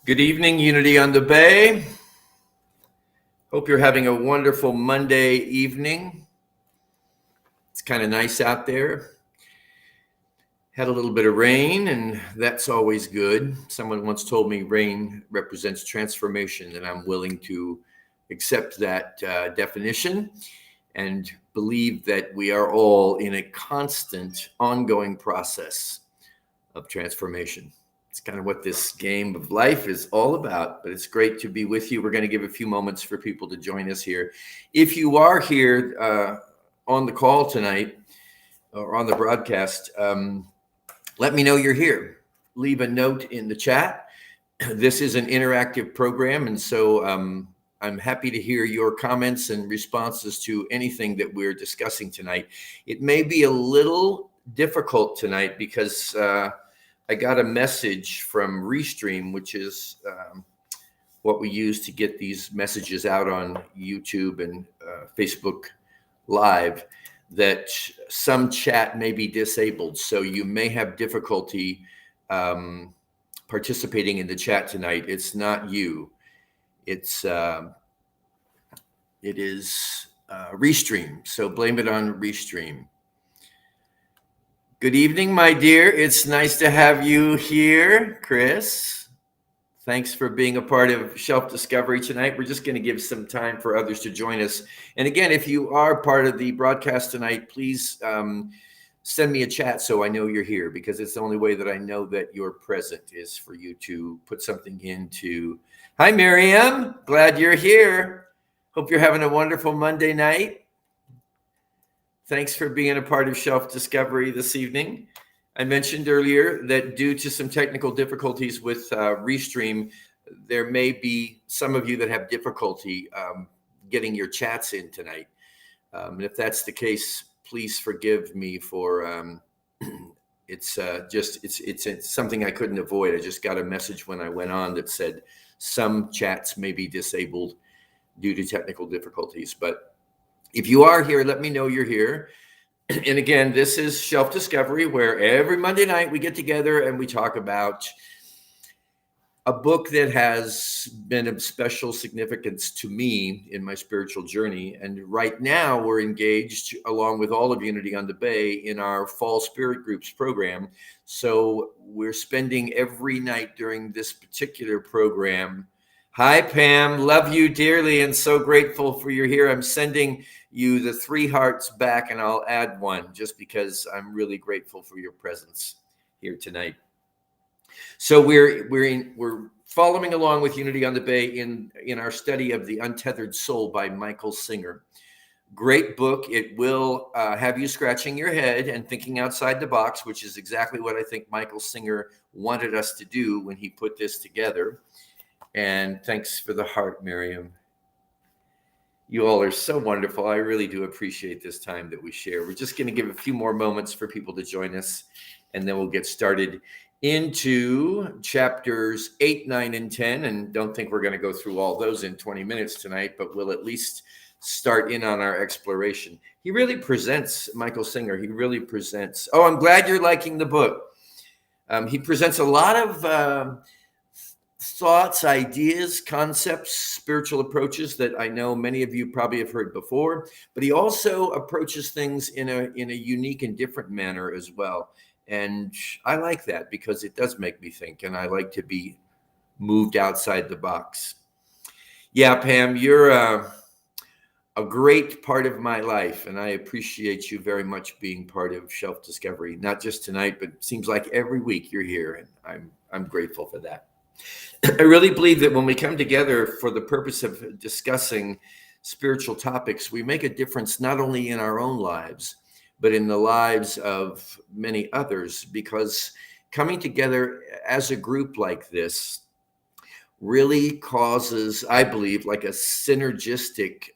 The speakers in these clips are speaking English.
Good evening, Unity on the Bay. Hope you're having a wonderful Monday evening. It's kind of nice out there. Had a little bit of rain, and that's always good. Someone once told me rain represents transformation, and I'm willing to accept that definition and believe that we are all in a constant, ongoing process of transformation. It's kind of what this game of life is all about, but it's great to be with you. We're going to give a few moments for people to join us here. If you are here on the call tonight or on the broadcast, let me know you're here. Leave a note in the chat. This is an interactive program, and so I'm happy to hear your comments and responses to anything that we're discussing tonight. It may be a little difficult tonight because I got a message from Restream, which is what we use to get these messages out on YouTube and Facebook Live, that some chat may be disabled. So you may have difficulty participating in the chat tonight. It's not you. It is Restream. So blame it on Restream. Good evening, my dear. It's nice to have you here, Chris. Thanks for being a part of Shelf Discovery tonight. We're just going to give some time for others to join us. And again, if you are part of the broadcast tonight, please send me a chat so I know you're here, because it's the only way that I know that you're present is for you to put something into. Hi, Miriam. Glad you're here. Hope you're having a wonderful Monday night. Thanks for being a part of Shelf Discovery this evening. I mentioned earlier that due to some technical difficulties with Restream, there may be some of you that have difficulty getting your chats in tonight. And if that's the case, please forgive me for it's something I couldn't avoid. I just got a message when I went on that said some chats may be disabled due to technical difficulties, but if you are here, let me know you're here. And again, this is Shelf Discovery, where every Monday night we get together and we talk about a book that has been of special significance to me in my spiritual journey. And right now we're engaged, along with all of Unity on the Bay, in our Fall Spirit Groups program. So we're spending every night during this particular program. Hi, Pam. Love you dearly and so grateful for you here. I'm sending you the 3 hearts back, and I'll add one just because I'm really grateful for your presence here tonight. So we're following along with Unity on the Bay in our study of The Untethered Soul by Michael Singer. Great book. It will have you scratching your head and thinking outside the box, which is exactly what I think Michael Singer wanted us to do when he put this together. And thanks for the heart, Miriam. You all are so wonderful. I really do appreciate this time that we share. We're just going to give a few more moments for people to join us, and then we'll get started into chapters 8, 9, and 10. And don't think we're going to go through all those in 20 minutes tonight, but we'll at least start in on our exploration. He really presents, Michael Singer, he really presents. Oh, I'm glad you're liking the book. He presents a lot of thoughts, ideas, concepts, spiritual approaches that I know many of you probably have heard before, but he also approaches things in a unique and different manner as well. And I like that because it does make me think, and I like to be moved outside the box. Yeah, Pam, you're a great part of my life, and I appreciate you very much being part of Shelf Discovery, not just tonight, but it seems like every week you're here, and I'm grateful for that. I really believe that when we come together for the purpose of discussing spiritual topics, we make a difference not only in our own lives, but in the lives of many others, because coming together as a group like this really causes, I believe, like a synergistic,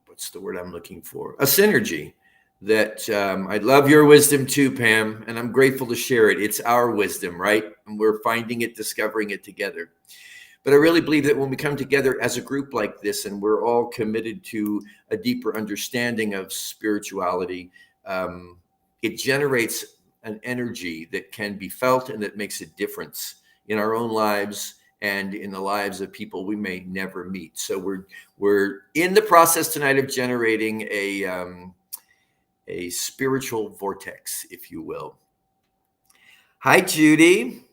what's the word I'm looking for? A synergy. That I love your wisdom too, Pam, and I'm grateful to share it. It's our wisdom, right? And we're finding it, discovering it together. But I really believe that when we come together as a group like this, and we're all committed to a deeper understanding of spirituality, it generates an energy that can be felt and that makes a difference in our own lives and in the lives of people we may never meet. So we're in the process tonight of generating a spiritual vortex, if you will. Hi, Judy.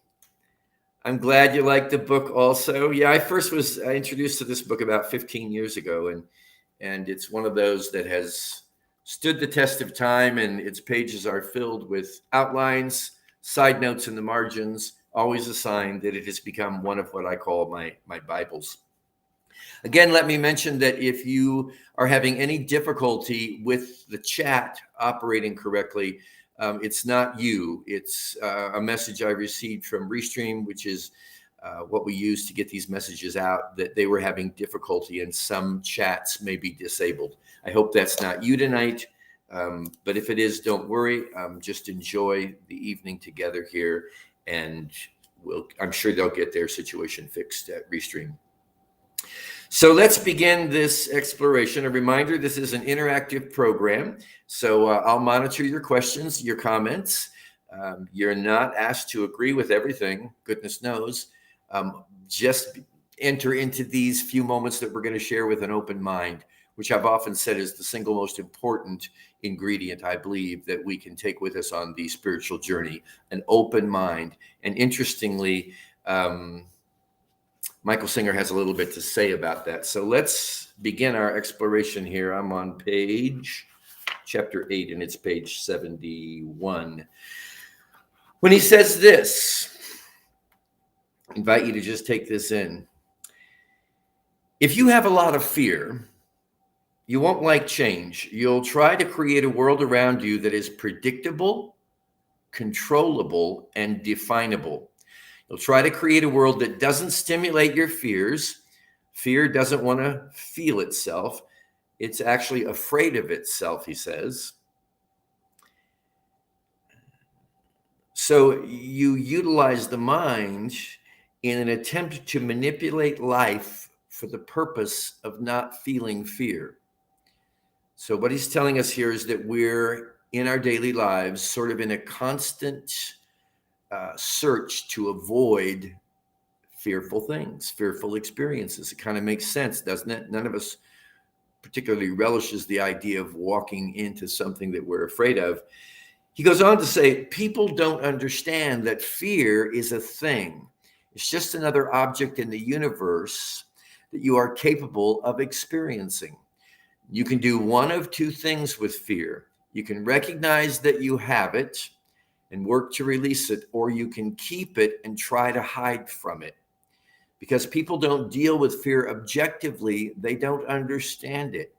I'm glad you like the book also. Yeah, I first was introduced to this book about 15 years ago, and it's one of those that has stood the test of time, and its pages are filled with outlines, side notes in the margins, always a sign that it has become one of what I call my Bibles. Again, let me mention that if you are having any difficulty with the chat operating correctly, it's not you. It's a message I received from Restream, which is what we use to get these messages out, that they were having difficulty and some chats may be disabled. I hope that's not you tonight, but if it is, don't worry. Just enjoy the evening together here, and I'm sure they'll get their situation fixed at Restream. So let's begin this exploration. A reminder, this is an interactive program. So I'll monitor your questions, your comments. You're not asked to agree with everything, goodness knows. Just enter into these few moments that we're going to share with an open mind, which I've often said is the single most important ingredient, I believe, that we can take with us on the spiritual journey, an open mind. And interestingly, Michael Singer has a little bit to say about that. So let's begin our exploration here. I'm on chapter 8, and it's page 71. When he says this, I invite you to just take this in. If you have a lot of fear, you won't like change. You'll try to create a world around you that is predictable, controllable, and definable. You'll try to create a world that doesn't stimulate your fears. Fear doesn't want to feel itself. It's actually afraid of itself, he says. So you utilize the mind in an attempt to manipulate life for the purpose of not feeling fear. So what he's telling us here is that we're in our daily lives sort of in a constant search to avoid fearful things, fearful experiences. It kind of makes sense, doesn't it? None of us particularly relishes the idea of walking into something that we're afraid of. He goes on to say, people don't understand that fear is a thing. It's just another object in the universe that you are capable of experiencing. You can do one of two things with fear. You can recognize that you have it and work to release it, or you can keep it and try to hide from it. Because people don't deal with fear objectively, they don't understand it.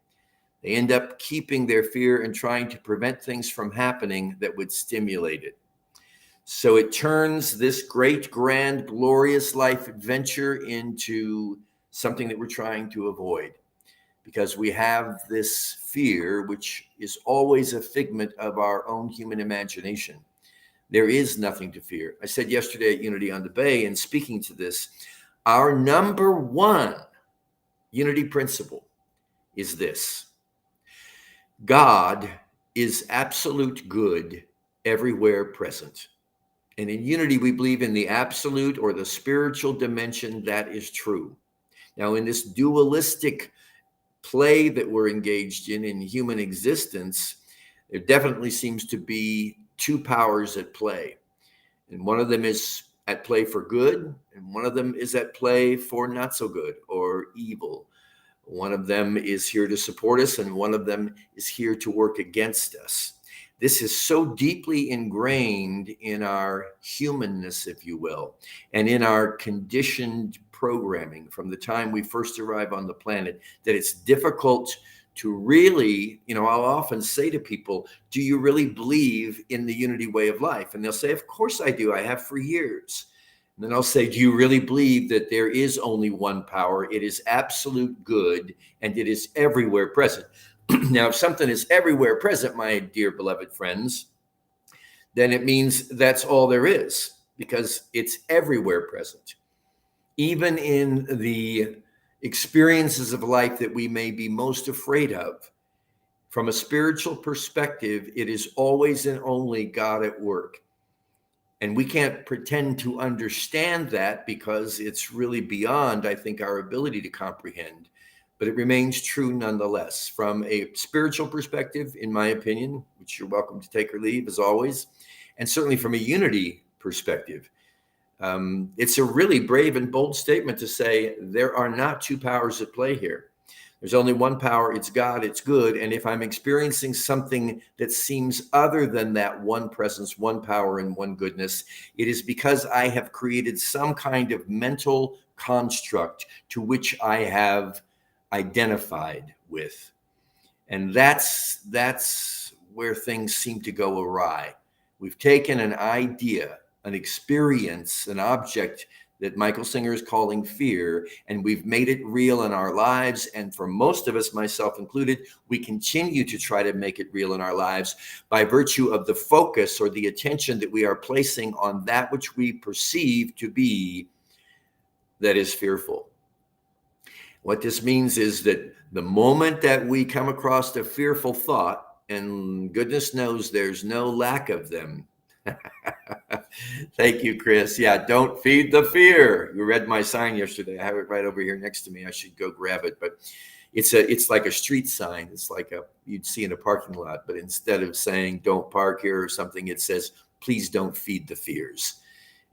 They end up keeping their fear and trying to prevent things from happening that would stimulate it. So it turns this great, grand, glorious life adventure into something that we're trying to avoid. Because we have this fear, which is always a figment of our own human imagination. There is nothing to fear. I said yesterday at Unity on the Bay, and speaking to this, our number one unity principle is this: God is absolute good everywhere present. And in unity, we believe in the absolute or the spiritual dimension that is true. Now, in this dualistic play that we're engaged in human existence, there definitely seems to be two powers at play. And one of them is at play for good, and one of them is at play for not so good or evil. One of them is here to support us, and one of them is here to work against us. This is so deeply ingrained in our humanness, if you will, and in our conditioned programming from the time we first arrive on the planet, that it's difficult to really, I'll often say to people, do you really believe in the unity way of life? And they'll say, of course I do. I have for years. And then I'll say, do you really believe that there is only one power? It is absolute good, and it is everywhere present. Now, if something is everywhere present, my dear beloved friends, then it means that's all there is, because it's everywhere present. Even in the experiences of life that we may be most afraid of, from a spiritual perspective, it is always and only God at work. And we can't pretend to understand that because it's really beyond, I think, our ability to comprehend. But it remains true nonetheless. From a spiritual perspective, in my opinion, which you're welcome to take or leave as always, and certainly from a unity perspective, it's a really brave and bold statement to say there are not two powers at play here. There's only one power. It's God. It's good. And if I'm experiencing something that seems other than that one presence, one power, and one goodness, it is because I have created some kind of mental construct to which I have identified with. And that's where things seem to go awry. We've taken an idea, an experience, an object that Michael Singer is calling fear, and we've made it real in our lives. And for most of us, myself included, we continue to try to make it real in our lives by virtue of the focus or the attention that we are placing on that which we perceive to be that is fearful. What this means is that the moment that we come across a fearful thought, and goodness knows there's no lack of them. Thank you, Chris. Yeah, don't feed the fear. You read my sign yesterday. I have it right over here next to me. I should go grab it, but it's like a street sign. It's like you'd see in a parking lot, but instead of saying don't park here or something, it says please don't feed the fears.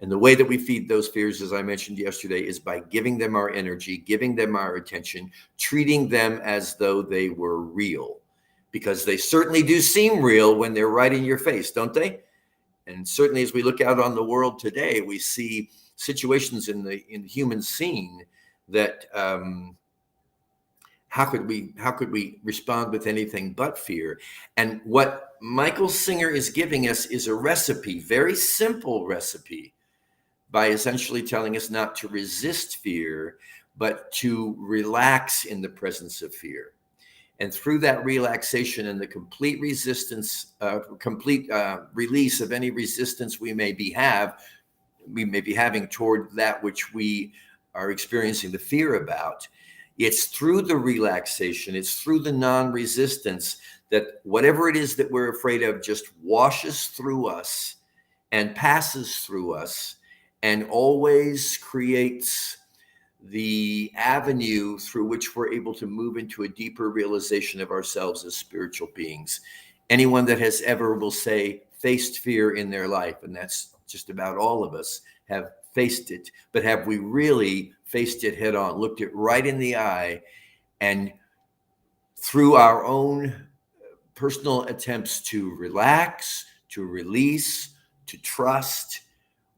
And the way that we feed those fears, as I mentioned yesterday, is by giving them our energy, giving them our attention, treating them as though they were real, because they certainly do seem real when they're right in your face, don't they? And certainly as we look out on the world today, we see situations in the human scene that how could we respond with anything but fear? And what Michael Singer is giving us is a recipe, very simple recipe, by essentially telling us not to resist fear, but to relax in the presence of fear. And through that relaxation and the complete release of any resistance we may be having toward that which we are experiencing the fear about, it's through the relaxation, it's through the non-resistance that whatever it is that we're afraid of just washes through us and passes through us and always creates the avenue through which we're able to move into a deeper realization of ourselves as spiritual beings. Anyone that has ever, will say, faced fear in their life, and that's just about all of us, have faced it, but have we really faced it head on, looked it right in the eye, and through our own personal attempts to relax, to release, to trust,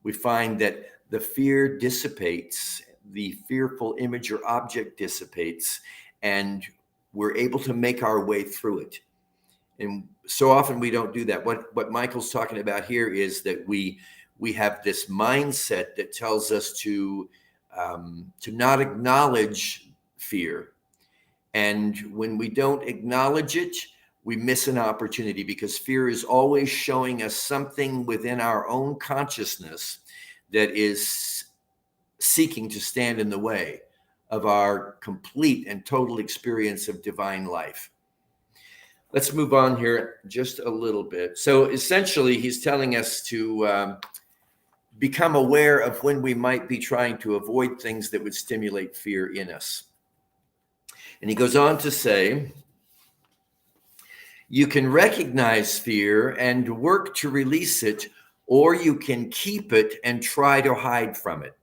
we find that the fear dissipates, the fearful image or object dissipates, and we're able to make our way through it. And so often we don't do that. What Michael's talking about here is that we have this mindset that tells us to not acknowledge fear. And when we don't acknowledge it, we miss an opportunity, because fear is always showing us something within our own consciousness that is seeking to stand in the way of our complete and total experience of divine life. Let's move on here just a little bit. So essentially, he's telling us to become aware of when we might be trying to avoid things that would stimulate fear in us. And he goes on to say, you can recognize fear and work to release it, or you can keep it and try to hide from it.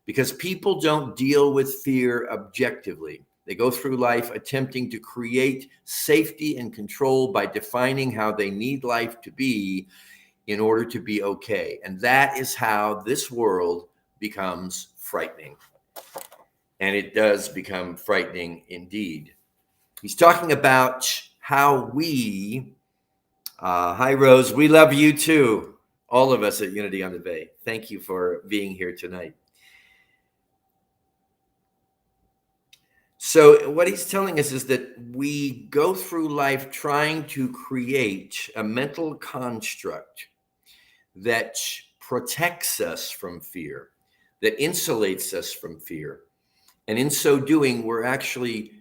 Because people don't deal with fear objectively. They go through life attempting to create safety and control by defining how they need life to be in order to be okay. And that is how this world becomes frightening. And it does become frightening indeed. He's talking about how we, hi Rose, we love you too. All of us at Unity on the Bay. Thank you for being here tonight. So what he's telling us is that we go through life trying to create a mental construct that protects us from fear, that insulates us from fear. And in so doing, we're actually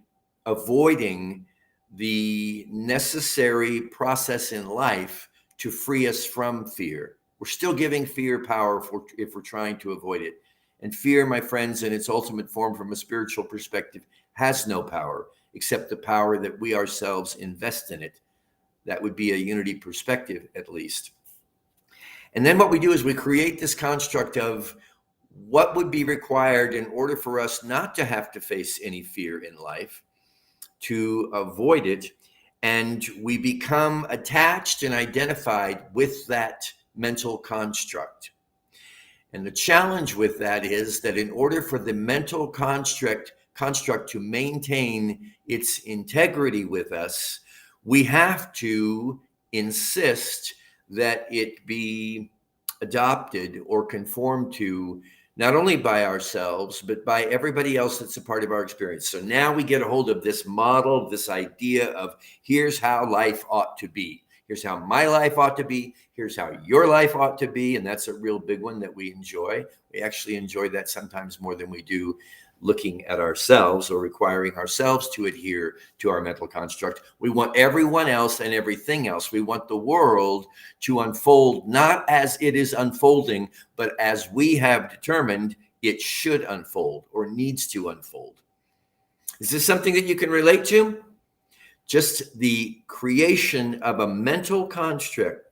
avoiding the necessary process in life to free us from fear. we're still giving fear power if we're trying to avoid it. And fear, my friends, in its ultimate form from a spiritual perspective, has no power except the power that we ourselves invest in it. That would be a unity perspective, at least. And then what we do is we create this construct of what would be required in order for us not to have to face any fear in life, to avoid it. And we become attached and identified with that mental construct. And the challenge with that is that in order for the mental construct to maintain its integrity with us, we have to insist that it be adopted or conformed to not only by ourselves, but by everybody else that's a part of our experience. So now we get a hold of this model, this idea of here's how life ought to be. Here's how my life ought to be. Here's how your life ought to be. And that's a real big one that we enjoy. We actually enjoy that sometimes more than we do looking at ourselves or requiring ourselves to adhere to our mental construct. We want everyone else and everything else. We want the world to unfold not as it is unfolding, but as we have determined it should unfold or needs to unfold. Is this something that you can relate to? Just the creation of a mental construct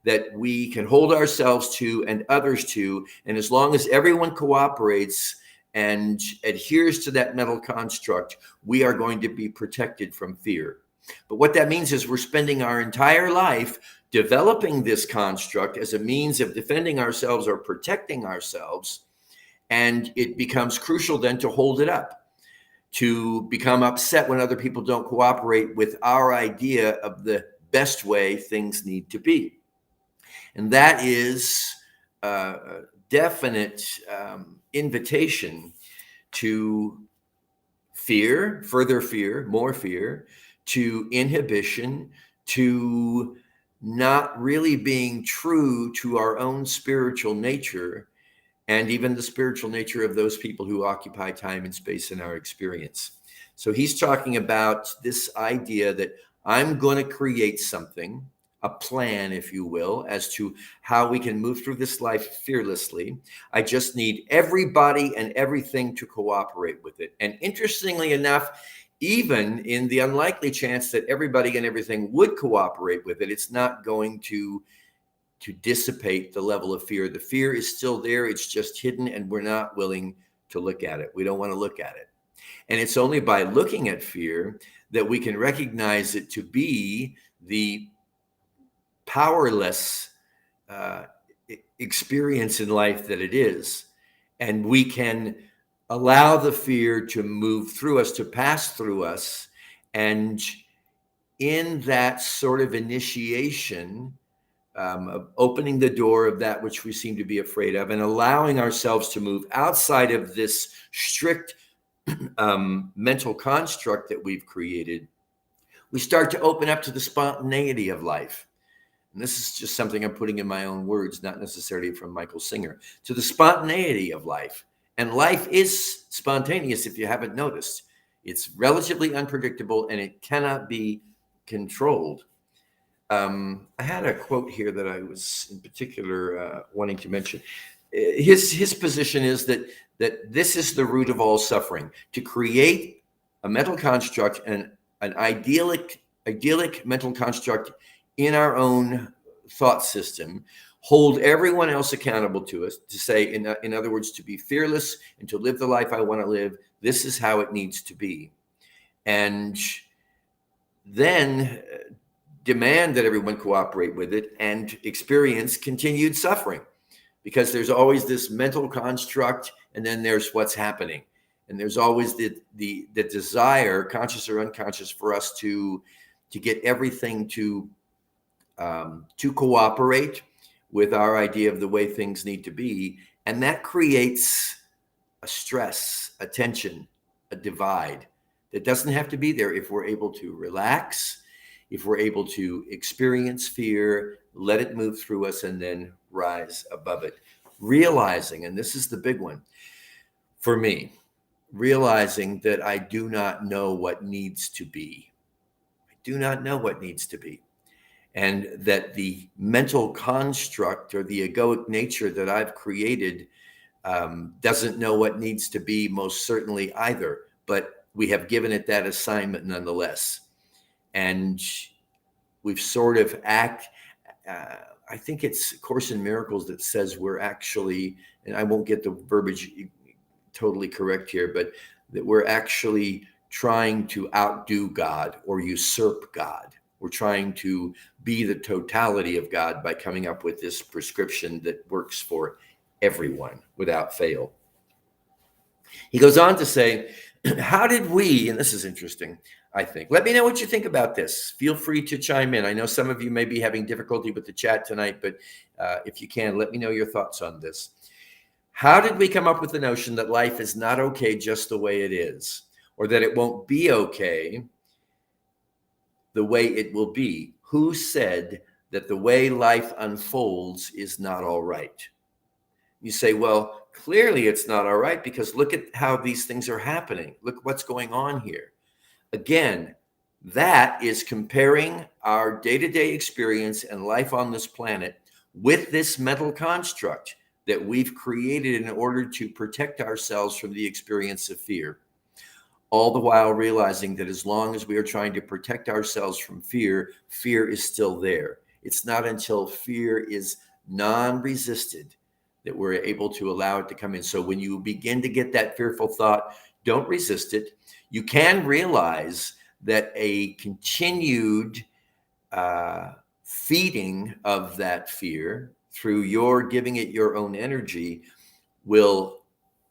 that we can hold ourselves to and others to. And as long as everyone cooperates and adheres to that mental construct, we are going to be protected from fear. But what that means is we're spending our entire life developing this construct as a means of defending ourselves or protecting ourselves. And it becomes crucial then to hold it up, to become upset when other people don't cooperate with our idea of the best way things need to be. And that is a definite invitation to fear, further fear, more fear, to inhibition, to not really being true to our own spiritual nature, and even the spiritual nature of those people who occupy time and space in our experience. So he's talking about this idea that I'm going to create something, a plan, if you will, as to how we can move through this life fearlessly. I just need everybody and everything to cooperate with it. And interestingly enough, even in the unlikely chance that everybody and everything would cooperate with it, it's not going to dissipate the level of fear. The fear is still there. It's just hidden, and we're not willing to look at it. We don't want to look at it. And it's only by looking at fear that we can recognize it to be the powerless experience in life that it is. And we can allow the fear to move through us, to pass through us. And in that sort of initiation, of opening the door of that which we seem to be afraid of and allowing ourselves to move outside of this strict mental construct that we've created, we start to open up to the spontaneity of life. And this is just something I'm putting in my own words, not necessarily from Michael Singer, to the spontaneity of life. And life is spontaneous, if you haven't noticed. It's relatively unpredictable and it cannot be controlled. I had a quote here that I was in particular wanting to mention. His position is that this is the root of all suffering, to create a mental construct and an idyllic mental construct in our own thought system, hold everyone else accountable to us, to say, in other words, to be fearless and to live the life I want to live. This is how it needs to be. And then demand that everyone cooperate with it and experience continued suffering, because there's always this mental construct and then there's what's happening. And there's always the desire, conscious or unconscious, for us to get everything to cooperate with our idea of the way things need to be. And that creates a stress, a tension, a divide that doesn't have to be there if we're able to relax, if we're able to experience fear, let it move through us, and then rise above it. Realizing, and this is the big one for me, realizing that I do not know what needs to be. I do not know what needs to be. and that the mental construct or the egoic nature that I've created doesn't know what needs to be, most certainly either, but we have given it that assignment nonetheless. And we've sort of I think it's Course in Miracles that says we're actually, and I won't get the verbiage totally correct here, but that we're actually trying to outdo God or usurp God. We're trying to be the totality of God by coming up with this prescription that works for everyone without fail. He goes on to say, how did we, and this is interesting, I think. Let me know what you think about this. Feel free to chime in. I know some of you may be having difficulty with the chat tonight, but if you can, let me know your thoughts on this. How did we come up with the notion that life is not okay just the way it is, or that it won't be okay the way it will be? Who said that the way life unfolds is not all right? You say, well, clearly it's not all right because look at how these things are happening. Look what's going on here. Again, that is comparing our day-to-day experience and life on this planet with this mental construct that we've created in order to protect ourselves from the experience of fear. All the while realizing that as long as we are trying to protect ourselves from fear, fear is still there. It's not until fear is non-resisted that we're able to allow it to come in. So when you begin to get that fearful thought, don't resist it. You can realize that a continued feeding of that fear through your giving it your own energy will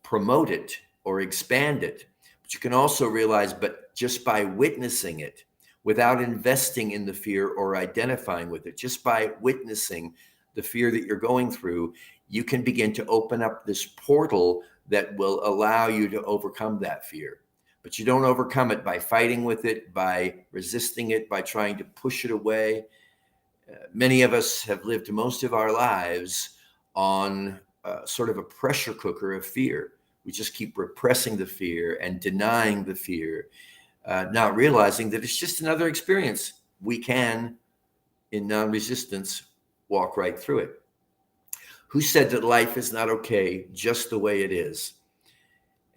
promote it or expand it. But you can also realize, but just by witnessing it, without investing in the fear or identifying with it, just by witnessing the fear that you're going through, you can begin to open up this portal that will allow you to overcome that fear. But you don't overcome it by fighting with it, by resisting it, by trying to push it away. Many of us have lived most of our lives on sort of a pressure cooker of fear. We just keep repressing the fear and denying the fear, not realizing that it's just another experience. We can, in non-resistance, walk right through it. Who said that life is not okay just the way it is?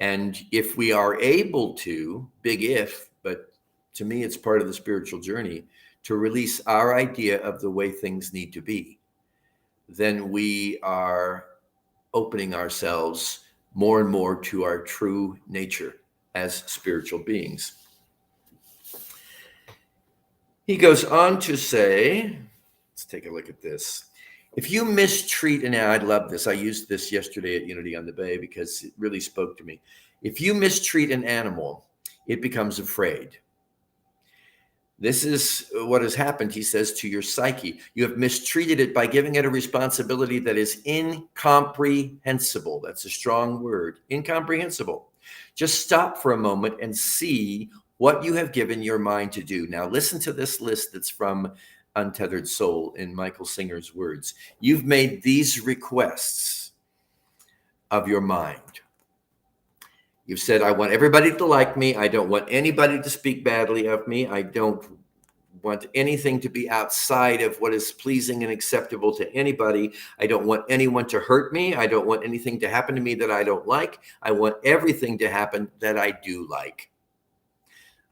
And if we are able to, big if, but to me, it's part of the spiritual journey, to release our idea of the way things need to be, then we are opening ourselves more and more to our true nature as spiritual beings. He goes on to say, let's take a look at this. If you mistreat, and I love this, I used this yesterday at Unity on the Bay because it really spoke to me. If you mistreat an animal, it becomes afraid. This is what has happened, he says, to your psyche. You have mistreated it by giving it a responsibility that is incomprehensible. That's a strong word, incomprehensible. Just stop for a moment and see what you have given your mind to do. Now, listen to this list that's from Untethered Soul in Michael Singer's words. You've made these requests of your mind. You've said, I want everybody to like me. I don't want anybody to speak badly of me. I don't want anything to be outside of what is pleasing and acceptable to anybody. I don't want anyone to hurt me. I don't want anything to happen to me that I don't like. I want everything to happen that I do like.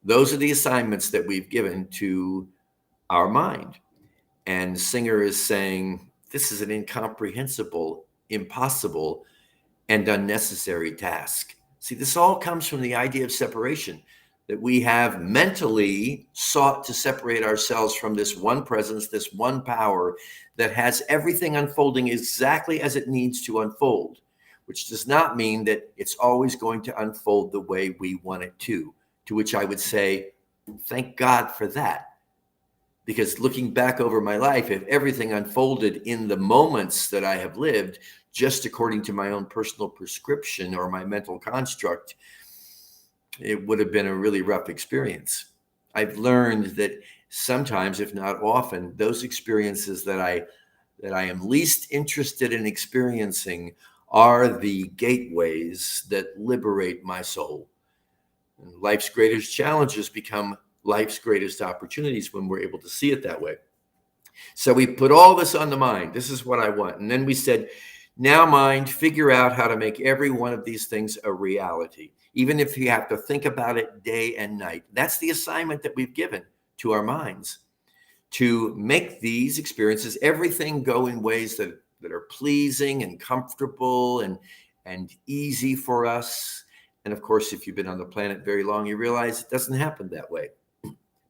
Those are the assignments that we've given to our mind. And Singer is saying, this is an incomprehensible, impossible, and unnecessary task. See, this all comes from the idea of separation, that we have mentally sought to separate ourselves from this one presence, this one power that has everything unfolding exactly as it needs to unfold, which does not mean that it's always going to unfold the way we want it to which I would say, thank God for that. Because looking back over my life, if everything unfolded in the moments that I have lived, just according to my own personal prescription or my mental construct, it would have been a really rough experience. I've learned that sometimes, if not often, those experiences that I am least interested in experiencing are the gateways that liberate my soul. And life's greatest challenges become life's greatest opportunities when we're able to see it that way. So we put all this on the mind. This is what I want. And then we said, now mind, figure out how to make every one of these things a reality, even if you have to think about it day and night. That's the assignment that we've given to our minds, to make these experiences, everything, go in ways that are pleasing and comfortable and easy for us. And of course, if you've been on the planet very long, you realize it doesn't happen that way.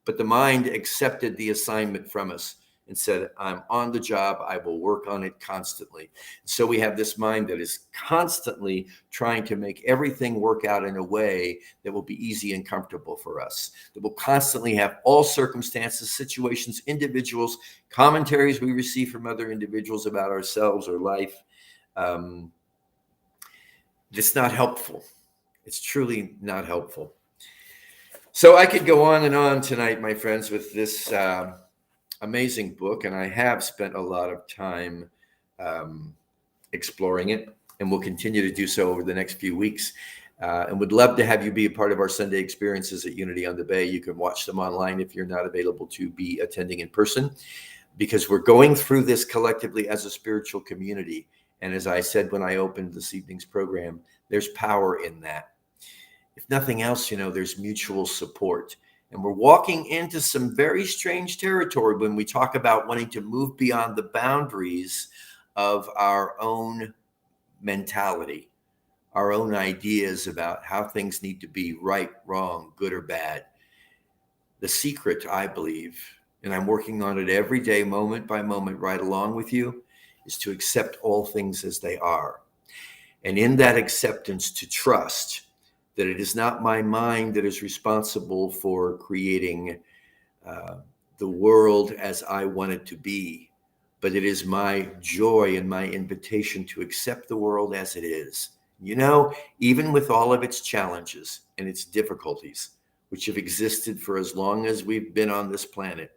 But the mind accepted the assignment from us and said, I'm on the job. I will work on it constantly. So we have this mind that is constantly trying to make everything work out in a way that will be easy and comfortable for us, that will constantly have all circumstances, situations, individuals, commentaries we receive from other individuals about ourselves or life. It's not helpful. It's truly not helpful. So I could go on and on tonight, my friends, with this amazing book, and I have spent a lot of time exploring it, and will continue to do so over the next few weeks. And would love to have you be a part of our Sunday experiences at Unity on the Bay. You can watch them online if you're not available to be attending in person, because we're going through this collectively as a spiritual community. And as I said when I opened this evening's program, there's power in that. If nothing else, there's mutual support. And we're walking into some very strange territory when we talk about wanting to move beyond the boundaries of our own mentality, our own ideas about how things need to be right, wrong, good or bad. The secret, I believe, and I'm working on it every day, moment by moment, right along with you, is to accept all things as they are. And in that acceptance, to trust that it is not my mind that is responsible for creating the world as I want it to be, but it is my joy and my invitation to accept the world as it is. Even with all of its challenges and its difficulties, which have existed for as long as we've been on this planet,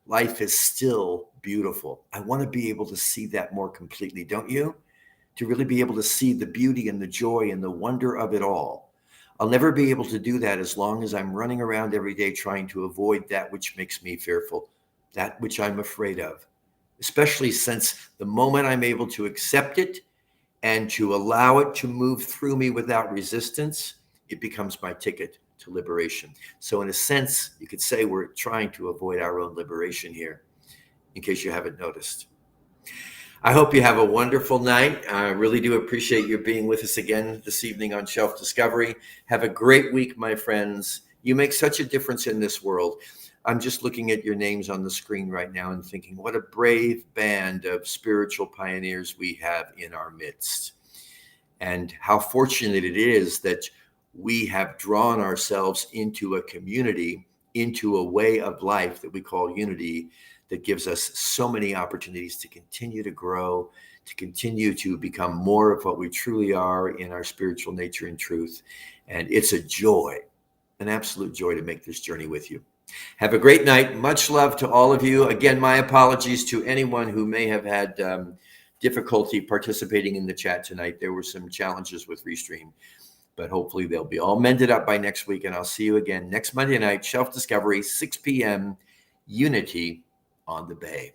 life is still beautiful. I want to be able to see that more completely, don't you? To really be able to see the beauty and the joy and the wonder of it all. I'll never be able to do that as long as I'm running around every day trying to avoid that which makes me fearful, that which I'm afraid of, especially since the moment I'm able to accept it and to allow it to move through me without resistance, it becomes my ticket to liberation. So in a sense, you could say we're trying to avoid our own liberation here, in case you haven't noticed. I hope you have a wonderful night. I really do appreciate you being with us again this evening on Shelf Discovery. Have a great week, my friends. You make such a difference in this world. I'm just looking at your names on the screen right now and thinking, what a brave band of spiritual pioneers we have in our midst. And how fortunate it is that we have drawn ourselves into a community, into a way of life that we call Unity, that gives us so many opportunities to continue to grow, to continue to become more of what we truly are in our spiritual nature and truth. And it's a joy, an absolute joy to make this journey with you. Have a great night. Much love to all of you. Again, my apologies to anyone who may have had difficulty participating in the chat tonight. There were some challenges with Restream, but hopefully they'll be all mended up by next week. And I'll see you again next Monday night, Shelf Discovery, 6 p.m., Unity on the Bay.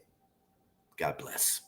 God bless.